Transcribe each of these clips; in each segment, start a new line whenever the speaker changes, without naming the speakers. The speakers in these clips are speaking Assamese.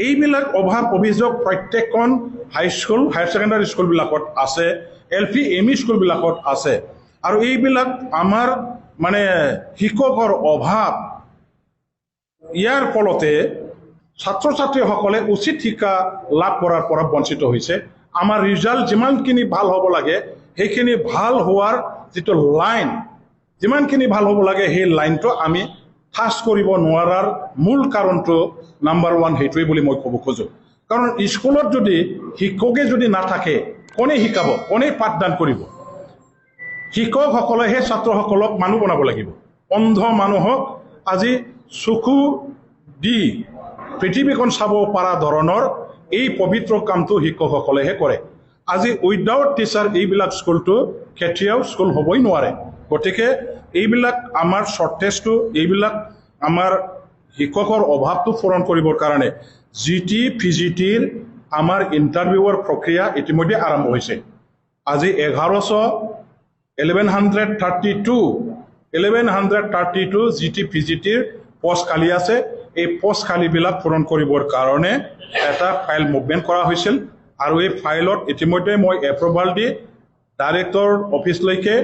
এইবিলাক অভাৱ অভিযোগ প্ৰত্যেকখন হাইস্কুল হায়াৰ ছেকেণ্ডাৰী স্কুলবিলাকত আছে, LP ME স্কুলবিলাকত আছে। আৰু এইবিলাক আমাৰ মানে শিক্ষকৰ অভাৱ, ইয়াৰ ফলতে ছাত্ৰ ছাত্ৰীসকলে উচিত শিক্ষা লাভ কৰাৰ পৰা বঞ্চিত হৈছে। আমাৰ ৰিজাল্ট যিমানখিনি ভাল হ'ব লাগে সেইখিনি ভাল হোৱাৰ যিটো লাইন, যিমানখিনি ভাল হ'ব লাগে সেই লাইনটো আমি টাচ কৰিব নোৱাৰাৰ মূল কাৰণটো নাম্বাৰ 1 সেইটোৱেই বুলি মই ক'ব খোজোঁ। কাৰণ স্কুলত যদি শিক্ষকে যদি নাথাকে কোনে শিকাব, কোনে পাঠদান কৰিব? শিক্ষকসকলে সেই ছাত্ৰসকলক মানুহ বনাব লাগিব। অন্ধ মানুহক আজি চকু দি পৃথিৱীখন চাব পৰা ধৰণৰ এই পবিত্ৰ কামটো শিক্ষকসকলেহে কৰে। আজি উইদাউট টিচাৰ এইবিলাক স্কুলটো কেতিয়াও স্কুল হ'বই নোৱাৰে। গতিকে এইবিলাক আমাৰ শ্বৰ্টেজটো, এইবিলাক আমাৰ শিক্ষকৰ অভাৱটো পূৰণ কৰিবৰ কাৰণে GT PGTৰ আমাৰ ইণ্টাৰভিউৰ প্ৰক্ৰিয়া ইতিমধ্যে আৰম্ভ হৈছে। আজি 1132 GT PGTৰ পোষ্ট খালী আছে। এই পোষ্ট খালীবিলাক পূৰণ কৰিবৰ কাৰণে এটা ফাইল মুভমেণ্ট কৰা হৈছিল আৰু এই ফাইলত ইতিমধ্যে মই এপ্ৰুভাল দি ডাইৰেক্টৰ অফিচলৈকে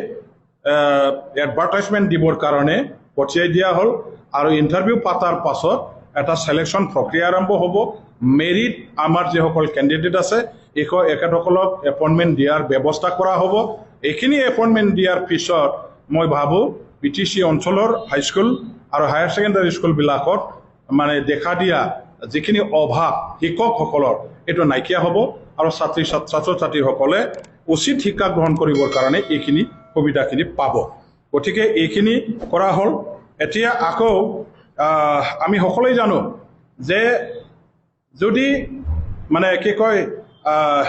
এডভাৰটাইজমেণ্ট দিবৰ কাৰণে পঠিয়াই দিয়া হ'ল। আৰু ইণ্টাৰভিউ পাতাৰ পাছত এটা চিলেকশ্যন প্ৰক্ৰিয়া আৰম্ভ হ'ব। মেৰিট আমাৰ যিসকল কেণ্ডিডেট আছে এখেতসকলক এপইণ্টমেণ্ট দিয়াৰ ব্যৱস্থা কৰা হ'ব। এইখিনি এপইণ্টমেণ্ট দিয়াৰ পিছত মই ভাবোঁ BTC অঞ্চলৰ হাইস্কুল আৰু হায়াৰ ছেকেণ্ডাৰী স্কুলবিলাকত মানে দেখা দিয়া যিখিনি অভাৱ শিক্ষকসকলৰ এইটো নাইকিয়া হ'ব আৰু ছাত্ৰ ছাত্ৰীসকলে উচিত শিক্ষা গ্ৰহণ কৰিবৰ কাৰণে এইখিনি সুবিধাখিনি পাব। গতিকে এইখিনি কৰা হ'ল। এতিয়া আকৌ আমি সকলোৱে জানো যে যদি মানে কি কয়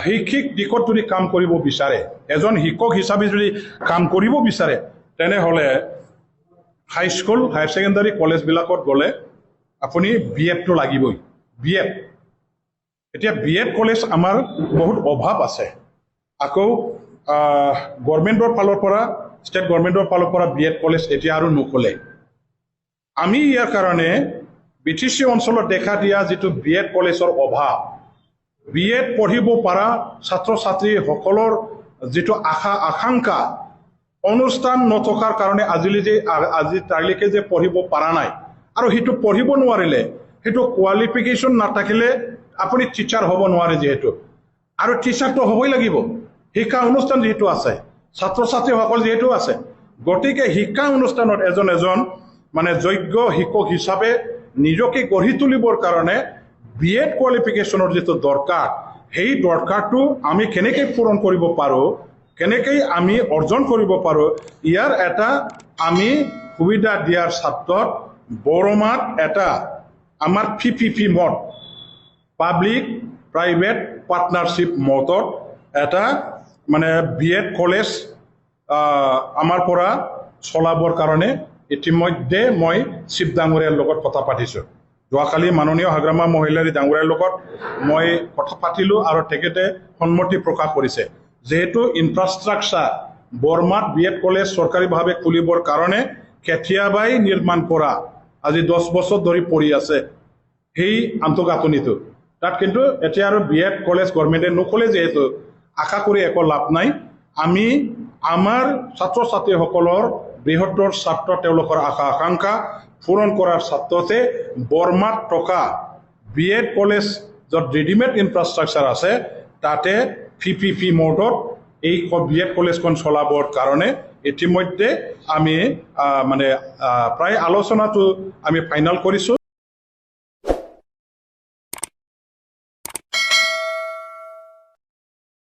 শৈক্ষিক দিশত যদি কাম কৰিব বিচাৰে, এজন শিক্ষক হিচাপে যদি কাম কৰিব বিচাৰে, তেনেহ'লে হাইস্কুল হায়াৰ ছেকেণ্ডাৰী কলেজবিলাকত গ'লে আপুনি BEdটো লাগিবই। BEd, এতিয়া BEd কলেজ আমাৰ বহুত অভাৱ আছে। আকৌ গভৰ্ণমেণ্টৰ ফালৰ পৰা, ষ্টেট গভৰ্ণমেণ্টৰ ফালৰ পৰা BEd কলেজ এতিয়া আৰু নক'লে। আমি ইয়াৰ কাৰণে BTC অঞ্চলত দেখা দিয়া যিটো BEd কলেজৰ অভাৱ, BEd পঢ়িব পৰা ছাত্ৰ ছাত্ৰীসকলৰ যিটো আকাংক্ষা, অনুষ্ঠান নথকাৰ কাৰণে আজি তাৰিখে যে পঢ়িব পৰা নাই, আৰু সেইটো পঢ়িব নোৱাৰিলে, সেইটো কোৱালিফিকেশ্যন নাথাকিলে আপুনি টিচাৰ হ'ব নোৱাৰে যিহেতু, আৰু টিচাৰটো হ'বই লাগিব। শিক্ষা অনুষ্ঠান যিহেতু আছে, ছাত্ৰ ছাত্ৰীসকল যিহেতু আছে, গতিকে শিক্ষা অনুষ্ঠানত এজন মানে যোগ্য শিক্ষক হিচাপে নিজকে গঢ়ি তুলিবৰ কাৰণে BEd কোৱালিফিকেশ্যনৰ যিটো দৰকাৰ, সেই দৰকাৰটো আমি কেনেকৈ পূৰণ কৰিব পাৰোঁ, কেনেকৈ আমি অৰ্জন কৰিব পাৰোঁ, ইয়াৰ এটা আমি সুবিধা দিয়াৰ স্বাৰ্থত বৰমাত এটা আমাৰ PPP mode, public private partnership মডত এটা মানে BEd কলেজ আমাৰ পৰা চলাবৰ কাৰণে ইতিমধ্যে মই চিফ ডাঙৰীয়াৰ লগত কথা পাতিছোঁ। যোৱাকালি মাননীয় হাগ্ৰামা মহিলাৰী ডাঙৰীয়াৰ লগত মই কথা পাতিলোঁ আৰু তেখেতে সন্মতি প্ৰকাশ কৰিছে। যেহেতু ইনফ্ৰাষ্ট্ৰাকচাৰ বৰমাত BEd কলেজ চৰকাৰীভাৱে খুলিবৰ কাৰণে কেতিয়াবাই নিৰ্মাণ কৰা, আজি 10 বছৰ ধৰি পৰি আছে সেই আন্তঃগাঁথনিটো, তাত কিন্তু এতিয়া আৰু BEd কলেজ গভৰ্ণমেণ্টে নক'লে যিহেতু আশা কৰি একো লাভ নাই। আমি আমাৰ ছাত্ৰ ছাত্ৰীসকলৰ বৃহত্তৰ ছাত্ৰ তেওঁলোকৰ আকাংক্ষা পূৰণ কৰাৰ স্বাৰ্থতে বৰমাত থকা BEd কলেজ য'ত ৰেডিমেড ইনফ্ৰাষ্ট্ৰাকচাৰ আছে তাতে PPP মডত এই BEd কলেজখন চলাবৰ কাৰণে ইতিমধ্যে আমি মানে প্ৰায় আলোচনাটো আমি ফাইনেল কৰিছোঁ।